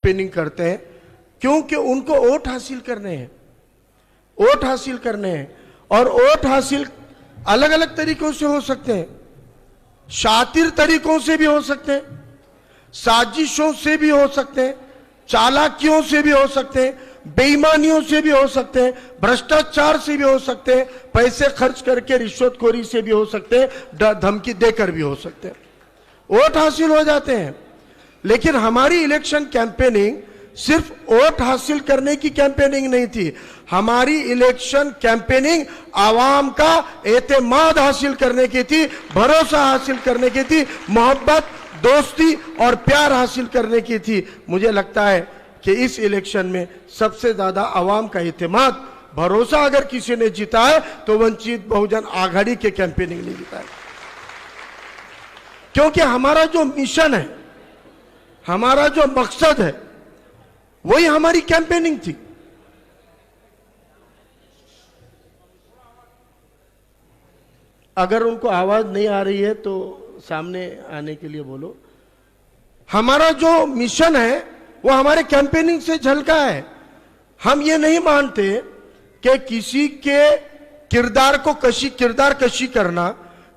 Campaigning करते हैं क्योंकि उनको वोट हासिल करने हैं, वोट हासिल करने हैं। और वोट हासिल अलग अलग तरीकों से हो सकते हैं, शातिर तरीकों से भी हो सकते हैं, साजिशों से भी हो सकते हैं, चालाकियों से भी हो सकते हैं, बेईमानियों से भी हो सकते हैं, भ्रष्टाचार से भी हो सकते हैं, पैसे खर्च करके रिश्वतखोरी से भी हो सकते हैं, धमकी देकर भी हो सकते हैं। वोट हासिल हो जाते हैं। लेकिन हमारी इलेक्शन कैंपेनिंग सिर्फ वोट हासिल करने की कैंपेनिंग नहीं थी, हमारी इलेक्शन कैंपेनिंग आवाम का एतमाद हासिल करने की थी, भरोसा हासिल करने की थी, मोहब्बत, दोस्ती और प्यार हासिल करने की थी। मुझे लगता है कि इस इलेक्शन में सबसे ज्यादा आवाम का एतमाद, भरोसा अगर किसी ने जीता है तो वंचित बहुजन आघाड़ी के कैंपेनिंग ने जीता है। क्योंकि हमारा जो मिशन है, हमारा जो मकसद है, वही हमारी कैंपेनिंग थी। अगर उनको आवाज नहीं आ रही है तो सामने आने के लिए बोलो। हमारा जो मिशन है वो हमारे कैंपेनिंग से झलका है। हम ये नहीं मानते कि किसी के किरदार कशी करना,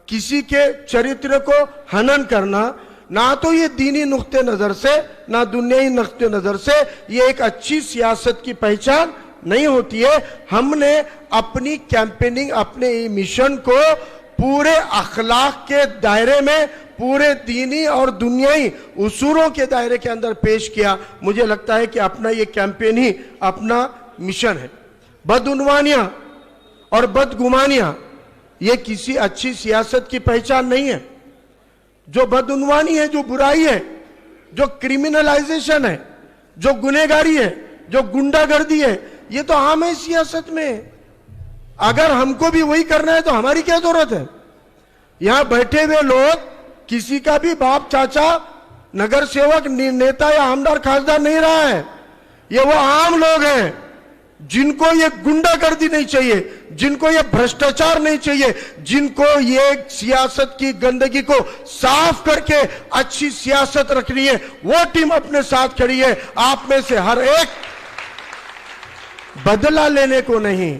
किसी के चरित्र को हनन करना, ना तो ये दीनी नुक्ते नजर से ना दुनियाई नुक्ते नजर से ये एक अच्छी सियासत की पहचान नहीं होती है। हमने अपनी कैंपेनिंग, अपने मिशन को पूरे अखलाक के दायरे में, पूरे दीनी और दुनियाई उसूलों के दायरे के अंदर पेश किया। मुझे लगता है कि अपना ये कैंपेन ही अपना मिशन है। बदउनवानियां और बदगुमानियां ये किसी अच्छी सियासत की पहचान नहीं है। जो बदउनवानी है, जो बुराई है, जो क्रिमिनलाइजेशन है, जो गुनहगारी है, जो गुंडागर्दी है, ये तो आम है सियासत में। अगर हमको भी वही करना है तो हमारी क्या जरूरत है? यहां बैठे हुए लोग किसी का भी बाप, चाचा, नगर सेवक, नेता या आमदार, खासदार नहीं रहा है। ये वो आम लोग हैं जिनको ये गुंडागर्दी नहीं चाहिए, जिनको ये भ्रष्टाचार नहीं चाहिए, जिनको ये सियासत की गंदगी को साफ करके अच्छी सियासत रखनी है। वो टीम अपने साथ खड़ी है। आप में से हर एक बदला लेने को नहीं,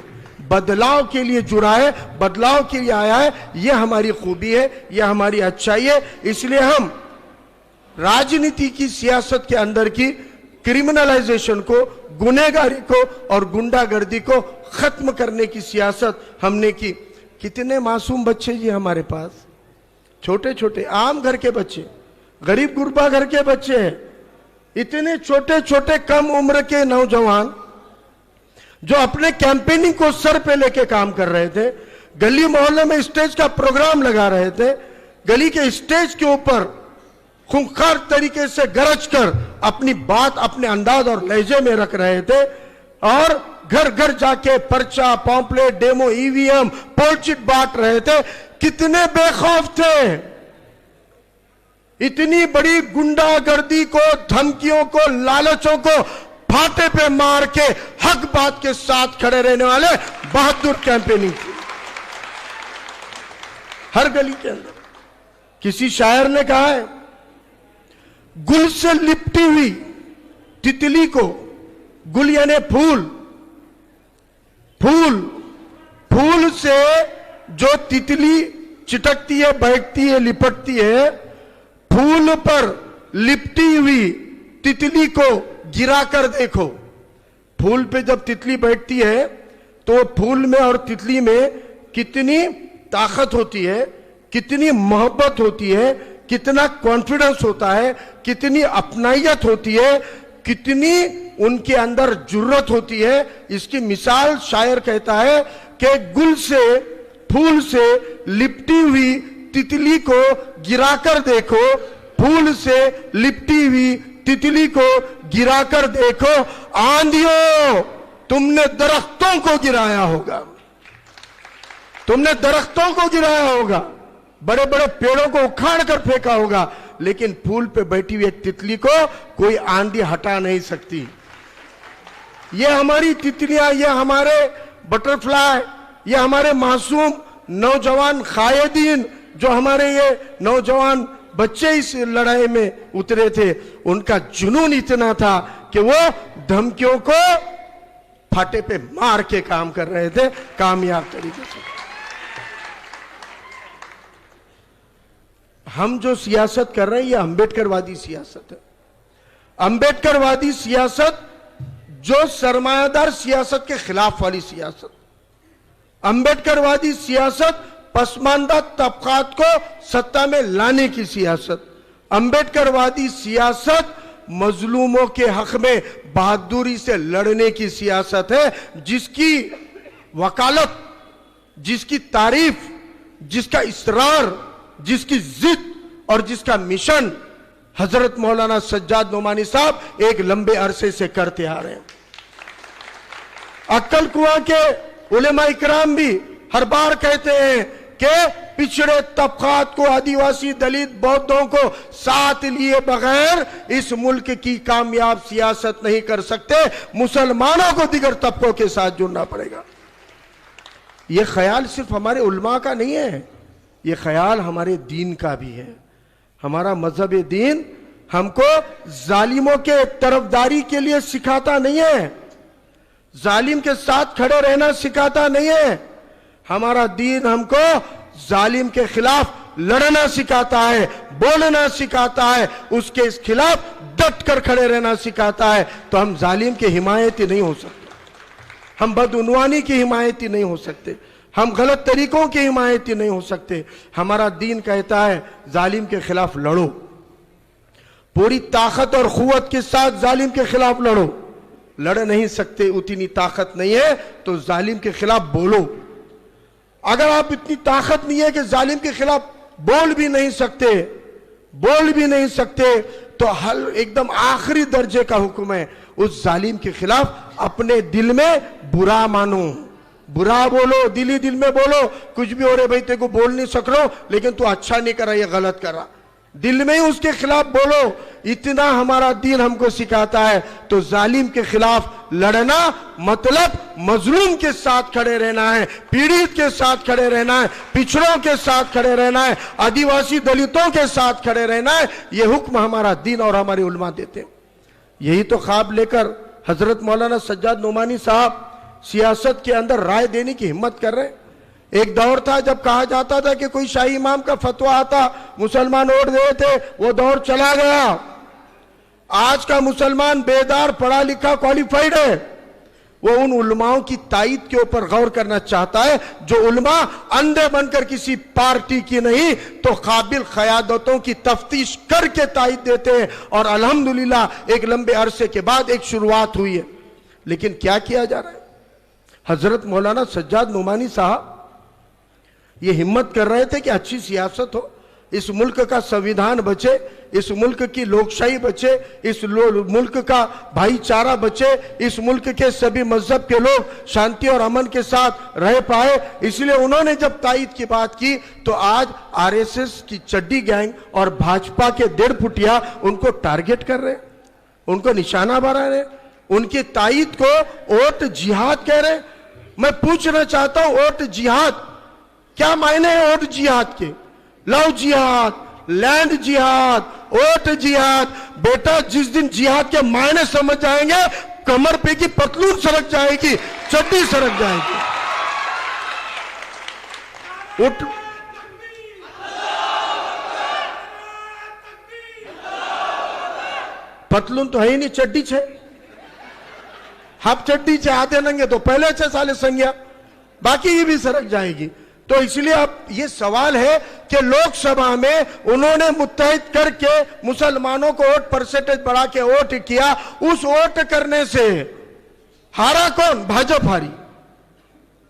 बदलाव के लिए जुड़ा है, बदलाव के लिए आया है। यह हमारी खूबी है, यह हमारी अच्छाई है। इसलिए हम राजनीति की, सियासत के अंदर की क्रिमिनलाइजेशन को, गुनहगारी को और गुंडागर्दी को खत्म करने की सियासत हमने की। कितने मासूम बच्चे जी हमारे पास, छोटे छोटे आम घर के बच्चे, गरीब गुरबा घर के बच्चे हैं। इतने छोटे छोटे कम उम्र के नौजवान जो अपने कैंपेनिंग को सर पे लेके काम कर रहे थे, गली मोहल्ले में स्टेज का प्रोग्राम लगा रहे थे, गली के स्टेज के ऊपर खूंखार तरीके से गरज कर अपनी बात अपने अंदाज और लहजे में रख रहे थे, और घर घर जाके पर्चा, पॉम्पलेट, डेमो, ईवीएम, पोलचिट बांट रहे थे। कितने बेखौफ थे। इतनी बड़ी गुंडागर्दी को, धमकियों को, लालचों को फाटे पे मार के हक बात के साथ खड़े रहने वाले बहादुर कैंपेनिंग थी हर गली के अंदर। किसी शायर ने कहा है, गुल से लिपटी हुई तितली को, गुल यानी फूल, फूल, फूल से जो तितली चिटकती है, बैठती है, लिपटती है, फूल पर लिपटी हुई तितली को गिराकर देखो। फूल पे जब तितली बैठती है तो फूल में और तितली में कितनी ताकत होती है, कितनी मोहब्बत होती है, कितना कॉन्फिडेंस होता है, कितनी अपनायत होती है, कितनी उनके अंदर जुर्रत होती है। इसकी मिसाल शायर कहता है कि गुल से, फूल से लिपटी हुई तितली को गिराकर देखो, फूल से लिपटी हुई तितली को गिराकर देखो। आंधियों, तुमने दरख्तों को गिराया होगा, तुमने दरख्तों को गिराया होगा, बड़े बड़े पेड़ों को उखाड़ कर फेंका होगा, लेकिन फूल पे बैठी हुई एक तितली को कोई आंधी हटा नहीं सकती। ये हमारी तितलियां, ये हमारे बटरफ्लाई, ये हमारे मासूम नौजवान कायदीन, जो हमारे ये नौजवान बच्चे इस लड़ाई में उतरे थे, उनका जुनून इतना था कि वो धमकियों को फाटे पे मार के काम कर रहे थे कामयाब तरीके से। हम जो सियासत कर रहे हैं ये अंबेडकरवादी सियासत है। अंबेडकरवादी सियासत जो सरमायादार सियासत के खिलाफ वाली सियासत। अंबेडकरवादी सियासत पसमानदा तबकात को सत्ता में लाने की सियासत। अंबेडकरवादी सियासत मजलूमों के हक में बहादुरी से लड़ने की सियासत है, जिसकी वकालत, जिसकी तारीफ, जिसका इसरार, जिसकी जिद और जिसका मिशन हजरत मौलाना सज्जाद नोमानी साहब एक लंबे अरसे से करते आ रहे हैं। अक्कल कुआं के उलेमा इकराम भी हर बार कहते हैं कि पिछड़े तबकात को, आदिवासी, दलित, बौद्धों को साथ लिए बगैर इस मुल्क की कामयाब सियासत नहीं कर सकते। मुसलमानों को दिगर तबकों के साथ जुड़ना पड़ेगा। यह ख्याल सिर्फ हमारे उलमा का नहीं है, यह ख्याल हमारे दीन का भी है। हमारा मजहब दीन हमको जालिमों के तरफदारी के लिए सिखाता नहीं है, जालिम के साथ खड़े रहना सिखाता नहीं है। हमारा दीन हमको जालिम के खिलाफ लड़ना सिखाता है, बोलना सिखाता है, उसके इस खिलाफ डट कर खड़े रहना सिखाता है। तो हम जालिम के हिमायती नहीं हो सकते, हम बदउनवानी की हिमायती नहीं हो सकते, हम गलत तरीकों की हिमायती नहीं हो सकते। हमारा दीन कहता है जालिम के खिलाफ लड़ो, पूरी ताकत और कुव्वत के साथ जालिम के खिलाफ लड़ो। लड़ नहीं सकते, उतनी ताकत नहीं है तो जालिम के खिलाफ बोलो। अगर आप इतनी ताकत नहीं है कि जालिम के खिलाफ बोल भी नहीं सकते, तो हल एकदम आखिरी दर्जे का हुक्म है, उस जालिम के खिलाफ अपने दिल में बुरा मानो, बुरा बोलो, दिली दिल में बोलो, कुछ भी हो रहे भाई तेरे को बोल नहीं सक रहा लेकिन तू अच्छा नहीं कर रहा, ये गलत कर रहा, दिल में ही उसके खिलाफ बोलो। इतना हमारा दीन हमको सिखाता है। तो जालिम के खिलाफ लड़ना मतलब मजलूम के साथ खड़े रहना है, पीड़ित के साथ खड़े रहना है, पिछड़ों के साथ खड़े रहना है, आदिवासी दलितों के साथ खड़े रहना है। यह हुक्म हमारा दीन और हमारे उलमा देते हैं। यही तो ख्वाब लेकर हजरत मौलाना सज्जाद नोमानी साहब सियासत के अंदर राय देने की हिम्मत कर रहे हैं। एक दौर था जब कहा जाता था कि कोई शाही इमाम का फतवा आता, मुसलमान वोट दे थे, वो दौर चला गया। आज का मुसलमान बेदार, पढ़ा लिखा, क्वालिफाइड है, वो उन उलमाओं की ताईद के ऊपर गौर करना चाहता है जो उलमा अंधे बनकर किसी पार्टी की नहीं तो काबिल क़यादतों की तफ्तीश करके ताईद देते हैं। और अल्हम्दुलिल्लाह एक लंबे अरसे के बाद एक शुरुआत हुई है। लेकिन क्या किया जा रहा है? हजरत मौलाना सज्जाद नोमानी साहब ये हिम्मत कर रहे थे कि अच्छी सियासत हो, इस मुल्क का संविधान बचे, इस मुल्क की लोकशाही बचे, इस मुल्क का भाईचारा बचे, इस मुल्क के सभी मजहब के लोग शांति और अमन के साथ रह पाए। इसलिए उन्होंने जब ताईद की बात की तो आज आरएसएस की चड्डी गैंग और भाजपा के 1.5 फुटिया उनको टारगेट कर रहे, उनको निशाना बना रहे, उनकी ताईद को वोट जिहाद कह रहे। मैं पूछना चाहता हूं, वोट जिहाद क्या मायने है? वोट जिहाद के, लव जिहाद, लैंड जिहाद, वोट जिहाद। बेटा जिस दिन जिहाद के मायने समझ जाएंगे, कमर पे की पतलून सरक जाएगी, चड्डी सरक जाएगी। वोट पतलून तो है ही नहीं, चड्डी छे, हाफ चड्डी छे, आधे नंगे तो पहले छे साले संज्ञा, बाकी ये भी सरक जाएगी। तो इसलिए अब ये सवाल है कि लोकसभा में उन्होंने मुत्तहिद करके मुसलमानों को वोट परसेंटेज बढ़ा के वोट किया। उस वोट करने से हारा कौन? भाजपा हारी।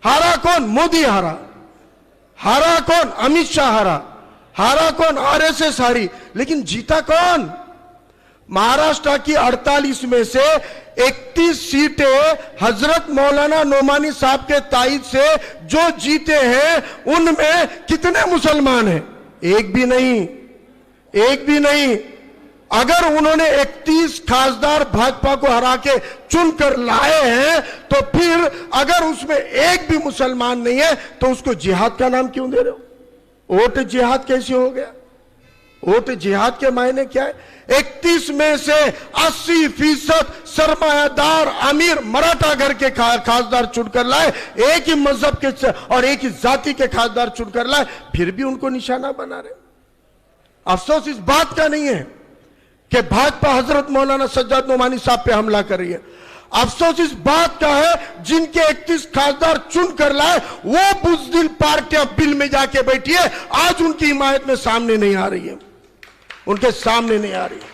हारा कौन? मोदी हारा। हारा कौन? अमित शाह हारा। हारा कौन? आरएसएस हारी। लेकिन जीता कौन? महाराष्ट्र की 48 में से 31 सीटें हजरत मौलाना नोमानी साहब के ताईद से जो जीते हैं उनमें कितने मुसलमान हैं? एक भी नहीं, एक भी नहीं। अगर उन्होंने 31 खासदार भाजपा को हरा के चुनकर लाए हैं तो फिर अगर उसमें एक भी मुसलमान नहीं है तो उसको जिहाद का नाम क्यों दे रहे हो? वोट जिहाद कैसे हो गया? वोट जिहाद के मायने क्या है? 31 में से 80% सरमायादार अमीर मराठा घर के खासदार चुनकर लाए, एक ही मजहब के और एक ही जाति के खासदार चुनकर लाए, फिर भी उनको निशाना बना रहे। अफसोस इस बात का नहीं है कि भाजपा हजरत मौलाना सज्जाद नोमानी साहब पे हमला कर रही है। अफसोस इस बात का है जिनके 31 खासदार चुन कर लाए वो बुज़दिल पार्टियां बिल में जाके बैठी है, आज उनकी हिमायत में सामने नहीं आ रही है, उनके सामने नहीं आ रही है।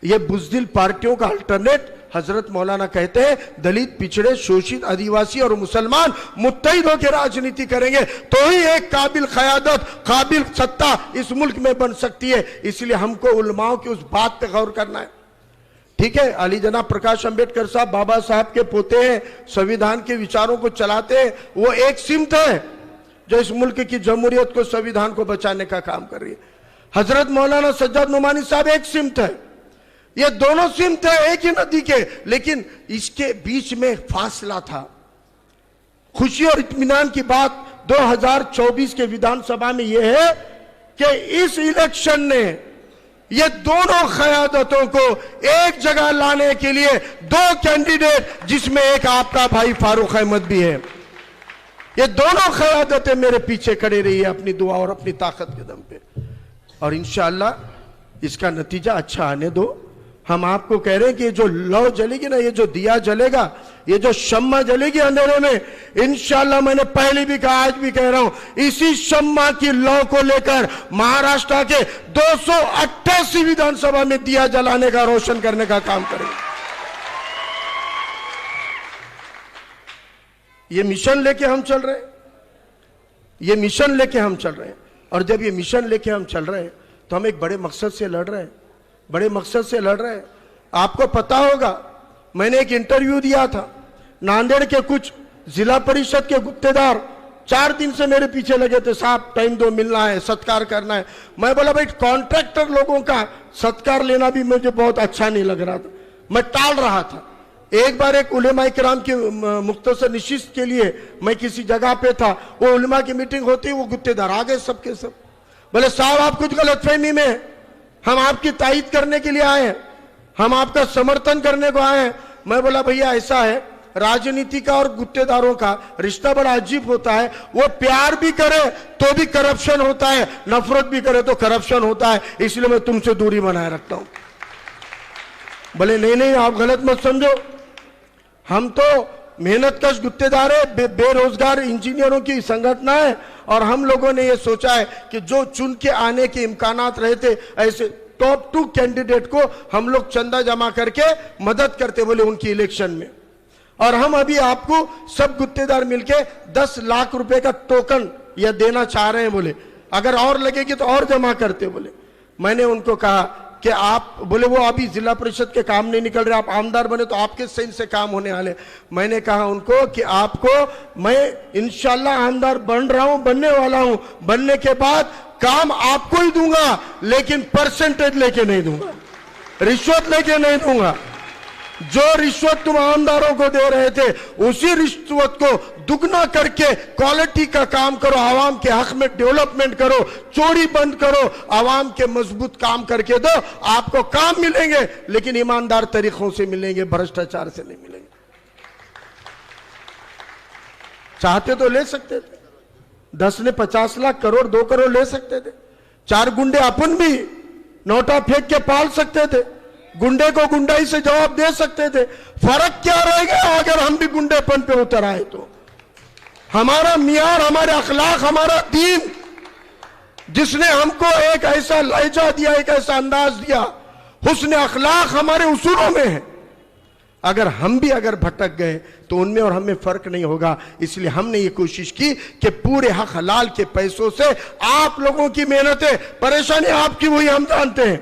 ये बुज़दिल पार्टियों का अल्टरनेट हजरत मौलाना कहते हैं दलित, पिछड़े, शोषित, आदिवासी और मुसलमान मुत्तहिद होकर राजनीति करेंगे तो ही एक काबिल क़यादत, काबिल सत्ता इस मुल्क में बन सकती है। इसलिए हमको उलमाओं की उस बात पे गौर करना है। ठीक है, अली जनाब प्रकाश अंबेडकर साहब बाबा साहब के पोते हैं, संविधान के विचारों को चलाते हैं, वो एक सिमत है जो इस मुल्क की जमहूरियत को, संविधान को बचाने का काम कर रही है। हजरत मौलाना सज्जाद नोमानी साहब एक सिमत है, ये दोनों सिमत है एक ही नदी के, लेकिन इसके बीच में फासला था। खुशी और इत्मीनान की बात 2024 के विधानसभा में यह है कि इस इलेक्शन ने ये दोनों क़यादतों को एक जगह लाने के लिए 2 कैंडिडेट, जिसमें एक आपका भाई फारूक अहमद भी है, ये दोनों क़यादतें मेरे पीछे खड़े रही है अपनी दुआ और अपनी ताकत के दम पे, और इंशाअल्लाह इसका नतीजा अच्छा आने दो। हम आपको कह रहे हैं कि ये जो लौ जलेगी ना, ये जो दिया जलेगा, ये जो शम्मा जलेगी अंधेरे में, इंशाअल्लाह मैंने पहले भी कहा, आज भी कह रहा हूं, इसी शम्मा की लौ को लेकर महाराष्ट्र के 288 विधानसभा में दिया जलाने का, रोशन करने का काम करेंगे। ये मिशन लेके हम चल रहे हैं, ये मिशन लेके हम चल रहे हैं, और जब ये मिशन लेके हम चल रहे हैं तो हम एक बड़े मकसद से लड़ रहे हैं, बड़े मकसद से लड़ रहे हैं। आपको पता होगा, मैंने एक इंटरव्यू दिया था, नांदेड़ के कुछ जिला परिषद के गुत्तेदार 4 दिन से मेरे पीछे लगे थे, साहब टाइम दो, मिलना है, सत्कार करना है। मैं बोला भाई कॉन्ट्रैक्टर लोगों का सत्कार लेना भी मुझे बहुत अच्छा नहीं लग रहा था, मैं टाल रहा था। एक बार एक उलेमा किराम की मुख्तसर नशिस्त के लिए मैं किसी जगह पे था, वो उलेमा की मीटिंग होती, वो गुत्तेदार आ गए सबके सब, बोले साहब आप कुछ गलतफहमी में, हम आपकी तायीद करने के लिए आए हैं, हम आपका समर्थन करने को आए हैं। मैं बोला भैया ऐसा है, राजनीति का और गुत्तेदारों का रिश्ता बड़ा अजीब होता है, वो प्यार भी करे तो भी करप्शन होता है, नफरत भी करे तो करप्शन होता है, इसलिए मैं तुमसे दूरी बनाए रखता हूं। बोले नहीं नहीं आप गलत मत समझो, हम तो मेहनतकश गुत्तेदार है, बेरोजगार इंजीनियरों की संगठन है, और हम लोगों ने ये सोचा है कि जो चुन के आने के इम्कानात रहते, ऐसे टॉप 2 कैंडिडेट को हम लोग चंदा जमा करके मदद करते बोले उनकी इलेक्शन में, और हम अभी आपको सब गुत्तेदार मिलके 10 लाख रुपए का टोकन या देना चाह रहे हैं, बोले अगर और लगेगी तो और जमा करते बोले। मैंने उनको कहा कि आप, बोले वो अभी जिला परिषद के काम नहीं निकल रहे, आप आमदार बने तो आपके सही से काम होने वाले। मैंने कहा उनको कि आपको मैं इंशाल्लाह आमदार बन रहा हूं, बनने वाला हूं, बनने के बाद काम आपको ही दूंगा, लेकिन परसेंटेज लेके नहीं दूंगा, रिश्वत लेके नहीं दूंगा। जो रिश्वत तुम आमदारों को दे रहे थे उसी रिश्वत को दुगना करके क्वालिटी का काम करो, आवाम के हक में डेवलपमेंट करो, चोरी बंद करो, आवाम के मजबूत काम करके दो, आपको काम मिलेंगे लेकिन ईमानदार तरीकों से मिलेंगे, भ्रष्टाचार से नहीं मिलेंगे। चाहते तो ले सकते थे, 10 ने 50 लाख, करोड़ 2 करोड़ ले सकते थे, 4 गुंडे अपन भी नोटा फेंक के पाल सकते थे, गुंडे को गुंडाई से जवाब दे सकते थे। फर्क क्या रहेगा अगर हम भी गुंडेपन पे उतर आए तो? हमारा मियार, हमारे अखलाक, हमारा दीन, जिसने हमको एक ऐसा लहजा दिया, एक ऐसा अंदाज दिया, हुस्न अखलाक हमारे उसूलों में है। अगर हम भी अगर भटक गए तो उनमें और हमें फर्क नहीं होगा। इसलिए हमने ये कोशिश की कि पूरे हक हलाल के पैसों से आप लोगों की मेहनतें, परेशानी आपकी हुई हम जानते हैं।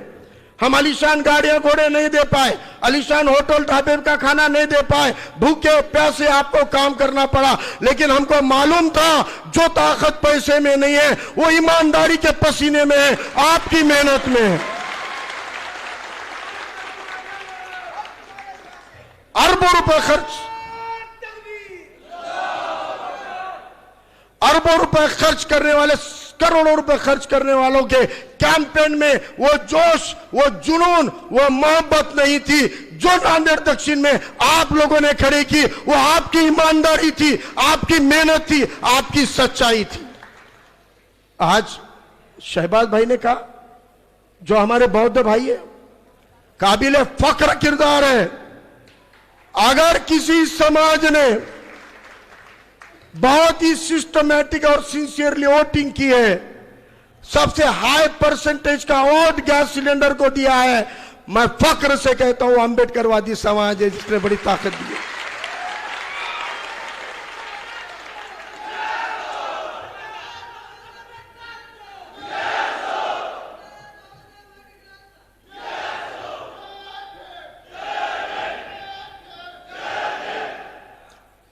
हम अलीशान गाड़ियां घोड़े नहीं दे पाए, अलीशान होटल ढाबे का खाना नहीं दे पाए, भूखे प्यासे आपको काम करना पड़ा, लेकिन हमको मालूम था जो ताकत पैसे में नहीं है वो ईमानदारी के पसीने में है, आपकी मेहनत में है। अरबों रुपए खर्च, अरबों रुपए खर्च करने वाले करोड़ों रुपए खर्च करने वालों के कैंपेन में वो जोश, वो जुनून, वो मोहब्बत नहीं थी जो नांदेड़ दक्षिण में आप लोगों ने खड़ी की। वो आपकी ईमानदारी थी, आपकी मेहनत थी, आपकी सच्चाई थी। आज शहबाज भाई ने कहा, जो हमारे बौद्ध भाई है, काबिल फख्र किरदार है। अगर किसी समाज ने बहुत ही सिस्टमैटिक और सिंसियरली वोटिंग की है, सबसे हाई परसेंटेज का वोट गैस सिलेंडर को दिया है, मैं फख्र से कहता हूं अंबेडकरवादी समाज है जिसने बड़ी ताकत दी है।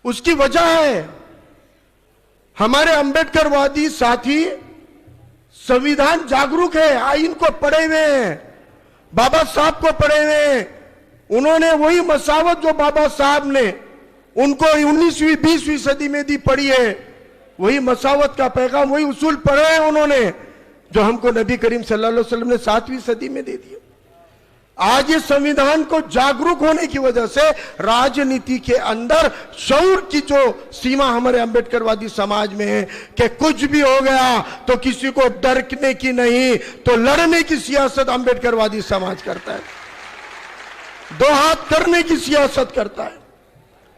उसकी वजह है हमारे अंबेडकरवादी साथी संविधान जागरूक है, आइन को पढ़े हुए हैं, बाबा साहब को पढ़े हुए हैं। उन्होंने वही मसावत जो बाबा साहब ने उनको 19वीं 20वीं सदी में दी पढ़ी है, वही मसावत का पैगाम, वही उसूल पढ़े हैं उन्होंने जो हमको नबी करीम सल्लल्लाहु अलैहि वसल्लम ने 7वीं सदी में दे दिए। आज ये संविधान को जागरूक होने की वजह से राजनीति के अंदर शऊर की जो सीमा हमारे अंबेडकरवादी समाज में है कि कुछ भी हो गया तो किसी को डरने की नहीं, तो लड़ने की सियासत अंबेडकरवादी समाज करता है, दो हाथ करने की सियासत करता है।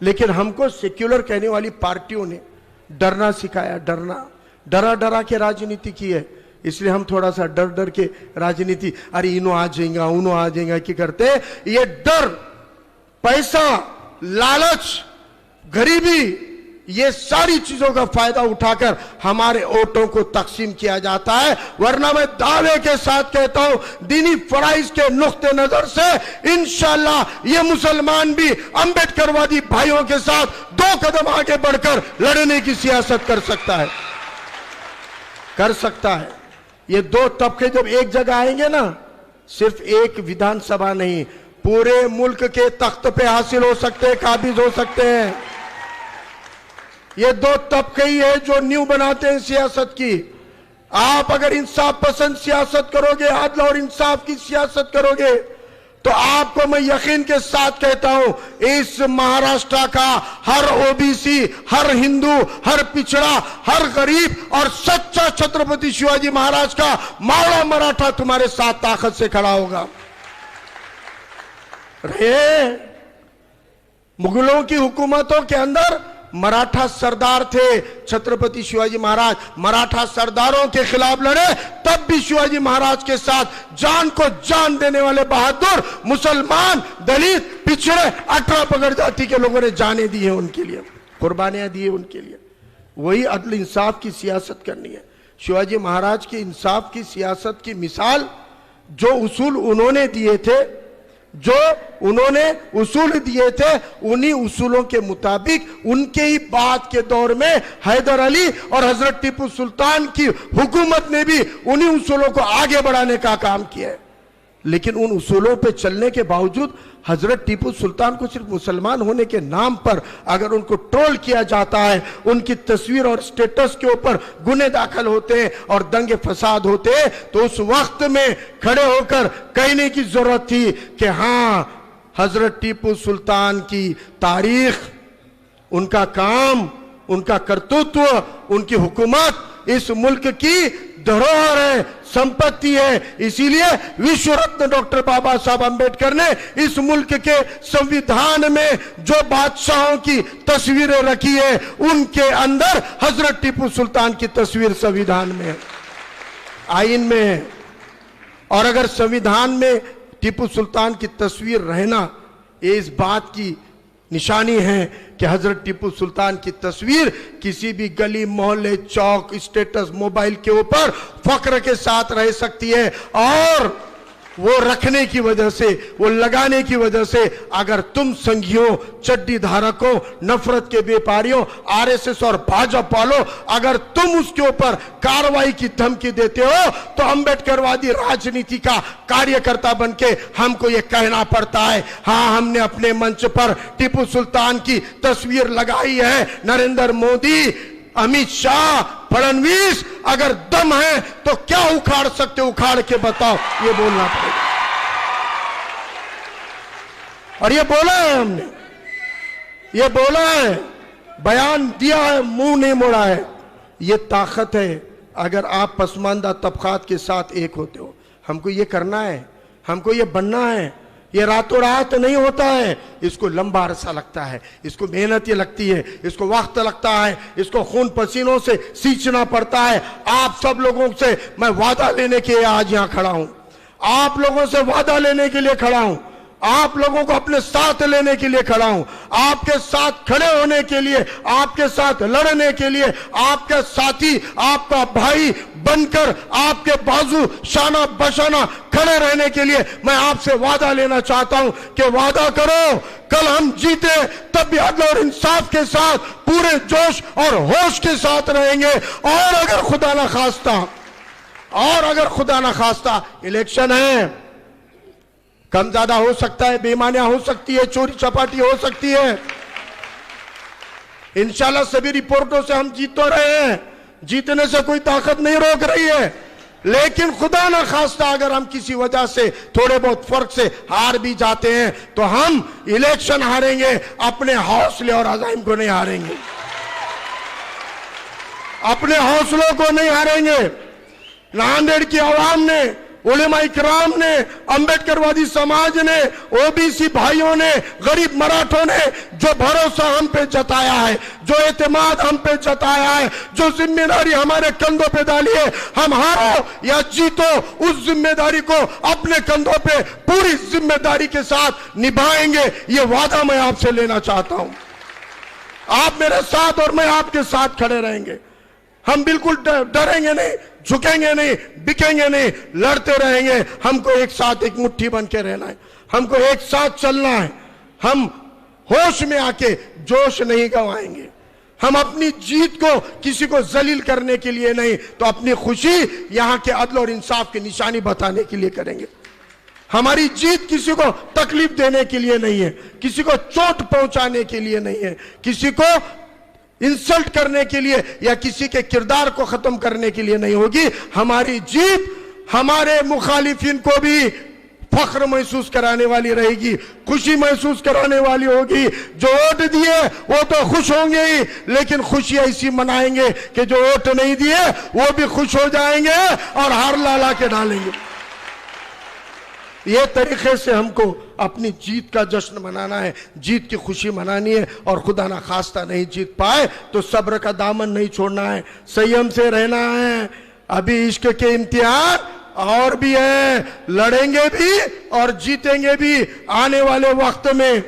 लेकिन हमको सेक्युलर कहने वाली पार्टियों ने डरना सिखाया, डरा डरा के राजनीति की है। इसलिए हम थोड़ा सा डर डर के राजनीति, अरे इनो आ जाएगा उनो आ जाएगा की करते। ये डर, पैसा, लालच, गरीबी, ये सारी चीजों का फायदा उठाकर हमारे वोटों को तकसीम किया जाता है। वरना मैं दावे के साथ कहता हूं, दीनी फराइज के नुक्ते नजर से इंशाअल्लाह ये मुसलमान भी अंबेडकरवादी भाइयों के साथ 2 कदम आगे बढ़कर लड़ने की सियासत कर सकता है। ये 2 तबके जब एक जगह आएंगे ना, सिर्फ एक विधानसभा नहीं, पूरे मुल्क के तख्त पे हासिल हो सकते हैं, काबिज हो सकते हैं। ये 2 तबके ही है जो न्यू बनाते हैं सियासत की। आप अगर इंसाफ पसंद सियासत करोगे, आदल और इंसाफ की सियासत करोगे, तो आपको मैं यकीन के साथ कहता हूं, इस महाराष्ट्र का हर ओबीसी, हर हिंदू, हर पिछड़ा, हर गरीब और सच्चा छत्रपति शिवाजी महाराज का मावड़ा मराठा तुम्हारे साथ ताकत से खड़ा होगा। मुगलों की हुकूमतों के अंदर मराठा सरदार थे, छत्रपति शिवाजी महाराज मराठा सरदारों के खिलाफ लड़े, तब भी शिवाजी महाराज के साथ जान को जान देने वाले बहादुर मुसलमान, दलित, पिछड़े, 18 पगड़ जाति के लोगों ने जाने दी है उनके लिए, कुर्बानियां दी है उनके लिए। वही अदल इंसाफ की सियासत करनी है। शिवाजी महाराज की इंसाफ की सियासत की मिसाल, जो उसूल उन्होंने दिए थे, उन्हीं उसूलों के मुताबिक उनके ही बाद के दौर में हैदर अली और हजरत टीपू सुल्तान की हुकूमत ने भी उन्हीं उसूलों को आगे बढ़ाने का काम किया है। लेकिन उन उसूलों पे चलने के बावजूद हजरत टीपू सुल्तान को सिर्फ मुसलमान होने के नाम पर अगर उनको ट्रोल किया जाता है, उनकी तस्वीर और स्टेटस के ऊपर गुने दाखिल होते हैं और दंगे फसाद होते हैं, तो उस वक्त में खड़े होकर कहने की जरूरत थी कि हाँ, हजरत टीपू सुल्तान की तारीख, उनका काम, उनका कर्तृत्व, उनकी हुकूमत इस मुल्क की धरोहर है, संपत्ति है। इसीलिए विश्व रत्न डॉक्टर बाबा साहब अंबेडकर ने इस मुल्क के संविधान में जो बादशाहों की तस्वीरें रखी है, उनके अंदर हजरत टीपू सुल्तान की तस्वीर संविधान में है, आइन में है। और अगर संविधान में टीपू सुल्तान की तस्वीर रहना, ये इस बात की निशानी है कि हजरत टीपू सुल्तान की तस्वीर किसी भी गली, मोहल्ले, चौक, स्टेटस, मोबाइल के ऊपर फख्र के साथ रह सकती है। और वो रखने की वजह से, वो लगाने की वजह से अगर तुम संघियों, चड्डी धारकों, नफरत के व्यापारियों, आरएसएस और भाजपा वालों, अगर तुम उसके ऊपर कार्रवाई की धमकी देते हो, तो अंबेडकरवादी राजनीति का कार्यकर्ता बनके हमको ये कहना पड़ता है, हाँ, हमने अपने मंच पर टीपू सुल्तान की तस्वीर लगाई है, नरेंद्र मोदी अमित शाह, फडणवीस, अगर दम है तो क्या उखाड़ सकते, उखाड़ के बताओ, ये बोलना पड़ेगा। और ये बोला है हमने, ये बोला है, बयान दिया है, मुंह नहीं मोड़ा है। ये ताकत है अगर आप पसमानदा तबकात के साथ एक होते हो। हमको ये करना है, हमको ये बनना है। ये रातों रात नहीं होता है, इसको लंबा अरसा लगता है, इसको मेहनत ये लगती है, इसको वक्त लगता है, इसको खून पसीनों से सींचना पड़ता है। आप सब लोगों से मैं वादा लेने के लिए आज यहां खड़ा हूं, आप लोगों से वादा लेने के लिए खड़ा हूं, आप लोगों को अपने साथ लेने के लिए खड़ा हूं, आपके साथ खड़े होने के लिए, आपके साथ लड़ने के लिए, आपके साथी, आपका भाई बनकर आपके बाजू शाना बशाना खड़े रहने के लिए मैं आपसे वादा लेना चाहता हूं कि वादा करो, कल हम जीते तब भी अदल और इंसाफ के साथ पूरे जोश और होश के साथ रहेंगे। और अगर खुदा ना खास्ता इलेक्शन है, कम ज्यादा हो सकता है, बेईमानियां हो सकती है, चोरी चपाटी हो सकती है, इंशाल्लाह सभी रिपोर्टों से हम जीत तो रहे हैं, जीतने से कोई ताकत नहीं रोक रही है। लेकिन खुदा ना खास्ता अगर हम किसी वजह से थोड़े बहुत फर्क से हार भी जाते हैं तो हम इलेक्शन हारेंगे, अपने हौसले और अज़ाइम को नहीं हारेंगे, अपने हौसलों को नहीं हारेंगे। नांदेड़ की आवाम ने, उलेमा इकराम ने, अंबेडकरवादी समाज ने, ओबीसी भाइयों ने, गरीब मराठों ने जो भरोसा हम पे जताया है, जो एतमाद हम पे जताया है, जो जिम्मेदारी हमारे कंधों पे डाली है, हम हारो या जीतो उस जिम्मेदारी को अपने कंधों पे पूरी जिम्मेदारी के साथ निभाएंगे। ये वादा मैं आपसे लेना चाहता हूं। आप मेरे साथ और मैं आपके साथ खड़े रहेंगे। हम बिल्कुल डरेंगे नहीं, झुकेंगे नहीं, बिकेंगे नहीं, लड़ते रहेंगे। हमको एक साथ एक मुट्ठी बन के रहना है, हमको एक साथ चलना है। हम होश में आके जोश नहीं गंवाएंगे। हम अपनी जीत को किसी को जलील करने के लिए नहीं, तो अपनी खुशी यहां के अदल और इंसाफ की निशानी बताने के लिए करेंगे। हमारी जीत किसी को तकलीफ देने के लिए नहीं है, किसी को चोट पहुंचाने के लिए नहीं है, किसी को इंसल्ट करने के लिए या किसी के किरदार को खत्म करने के लिए नहीं होगी। हमारी जीत हमारे मुखालिफिन को भी फख्र महसूस कराने वाली रहेगी, खुशी महसूस कराने वाली होगी। जो वोट दिए वो तो खुश होंगे ही, लेकिन खुशी ऐसी मनाएंगे कि जो वोट नहीं दिए वो भी खुश हो जाएंगे और हार ला के डालेंगे। ये तरीके से हमको अपनी जीत का जश्न मनाना है, जीत की खुशी मनानी है। और खुदा ना खास्ता नहीं जीत पाए तो सब्र का दामन नहीं छोड़ना है, संयम से रहना है। अभी इश्क के इम्तिहान और भी है, लड़ेंगे भी और जीतेंगे भी आने वाले वक्त में।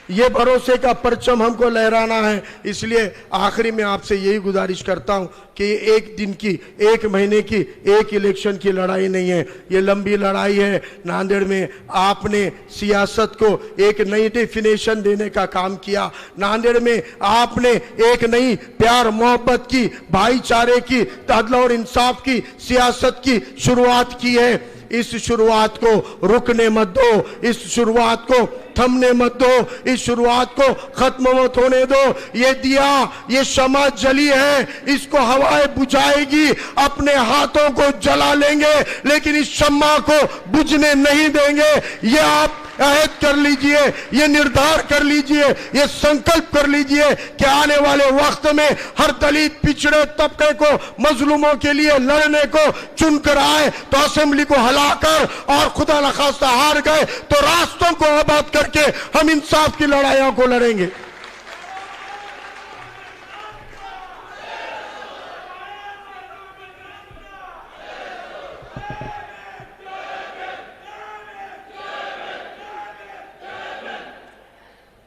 ये भरोसे का परचम हमको लहराना है। इसलिए आखिरी में आपसे यही गुजारिश करता हूं कि एक दिन की, एक महीने की, एक इलेक्शन की लड़ाई नहीं है, ये लंबी लड़ाई है। नांदेड़ में आपने सियासत को एक नई डेफिनेशन देने का काम किया। नांदेड़ में आपने एक नई प्यार मोहब्बत की, भाईचारे की, अदल और इंसाफ की सियासत की शुरुआत की है। इस शुरुआत को रुकने मत दो, इस शुरुआत को थमने मत दो, इस शुरुआत को खत्म मत होने दो। ये दिया, ये शमा जली है, इसको हवाएं बुझाएगी, अपने हाथों को जला लेंगे लेकिन इस शम्मा को बुझने नहीं देंगे। ये आप अहद कर लीजिए, ये निर्धार कर लीजिए, ये संकल्प कर लीजिए कि आने वाले वक्त में हर दलित पिछड़े तबके को मजलूमों के लिए लड़ने को चुनकर आए तो असेंबली को हलाकर और खुदा न खास्ता हार गए तो रास्तों को आबाद करके हम इंसाफ की लड़ाइयों को लड़ेंगे।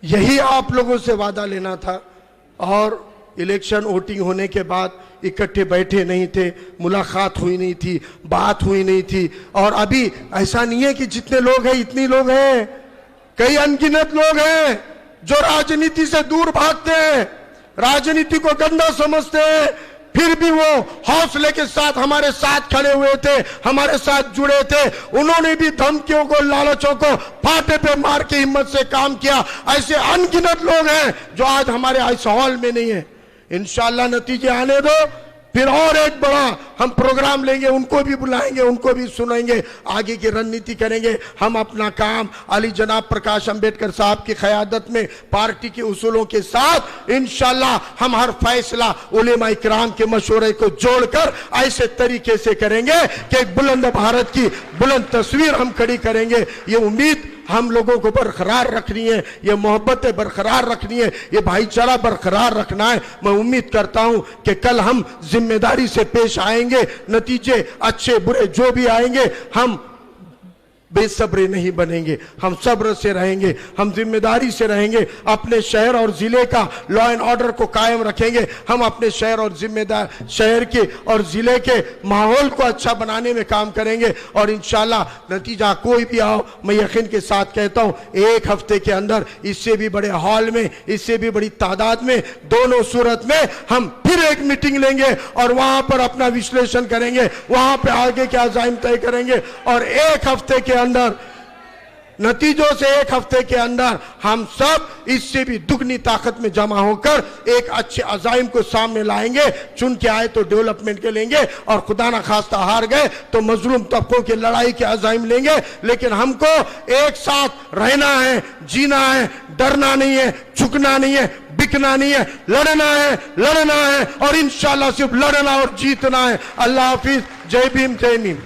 यही आप लोगों से वादा लेना था। और इलेक्शन वोटिंग होने के बाद इकट्ठे बैठे नहीं थे, मुलाकात हुई नहीं थी, बात हुई नहीं थी। और अभी ऐसा नहीं है कि जितने लोग हैं इतने लोग हैं, कई अनगिनत लोग हैं जो राजनीति से दूर भागते हैं, राजनीति को गंदा समझते हैं, फिर भी वो हौसले के साथ हमारे साथ खड़े हुए थे, हमारे साथ जुड़े थे। उन्होंने भी धमकियों को, लालचों को फाटे पे मार के हिम्मत से काम किया। ऐसे अनगिनत लोग हैं जो आज हमारे इस हॉल में नहीं है, इंशाल्लाह नतीजे आने दो, फिर और एक बड़ा हम प्रोग्राम लेंगे, उनको भी बुलाएंगे, उनको भी सुनेंगे, आगे की रणनीति करेंगे। हम अपना काम अली जनाब प्रकाश अंबेडकर साहब की क़यादत में पार्टी के उसूलों के साथ इंशाल्लाह हम हर फैसला उलेमा इकराम के मशवरे को जोड़कर ऐसे तरीके से करेंगे कि एक बुलंद भारत की बुलंद तस्वीर हम खड़ी करेंगे। ये उम्मीद हम लोगों को बरकरार रखनी है, ये मोहब्बतें बरकरार रखनी है, ये भाईचारा बरकरार रखना है। मैं उम्मीद करता हूं कि कल हम जिम्मेदारी से पेश आएंगे, नतीजे अच्छे बुरे जो भी आएंगे हम बेसब्रे नहीं बनेंगे, हम सब्र से रहेंगे, हम जिम्मेदारी से रहेंगे, अपने शहर और जिले का लॉ एंड ऑर्डर को कायम रखेंगे। हम अपने शहर और जिम्मेदार शहर के और जिले के माहौल को अच्छा बनाने में काम करेंगे और इंशाल्लाह नतीजा कोई भी आओ, मैं यकीन के साथ कहता हूं एक हफ्ते के अंदर इससे भी बड़े हॉल में, इससे भी बड़ी तादाद में, दोनों सूरत में हम फिर एक मीटिंग लेंगे और वहां पर अपना विश्लेषण करेंगे, वहां पर आगे के अज़ाइम तय करेंगे और एक हफ्ते के अंदर, नतीजों से एक हफ्ते के अंदर हम सब इससे भी दुगनी ताकत में जमा होकर एक अच्छे अज़ाइम को सामने लाएंगे। चुन के आए तो डेवलपमेंट के लेंगे और खुदा ना खास्ता हार गए तो मजलूम तबकों की लड़ाई के अज़ाइम लेंगे। लेकिन हमको एक साथ रहना है, जीना है, डरना नहीं है, झुकना नहीं है, बिकना नहीं है, लड़ना है और इंशाल्लाह सिर्फ लड़ना और जीतना है। अल्लाह हाफिज, जय भीम, जय नीम।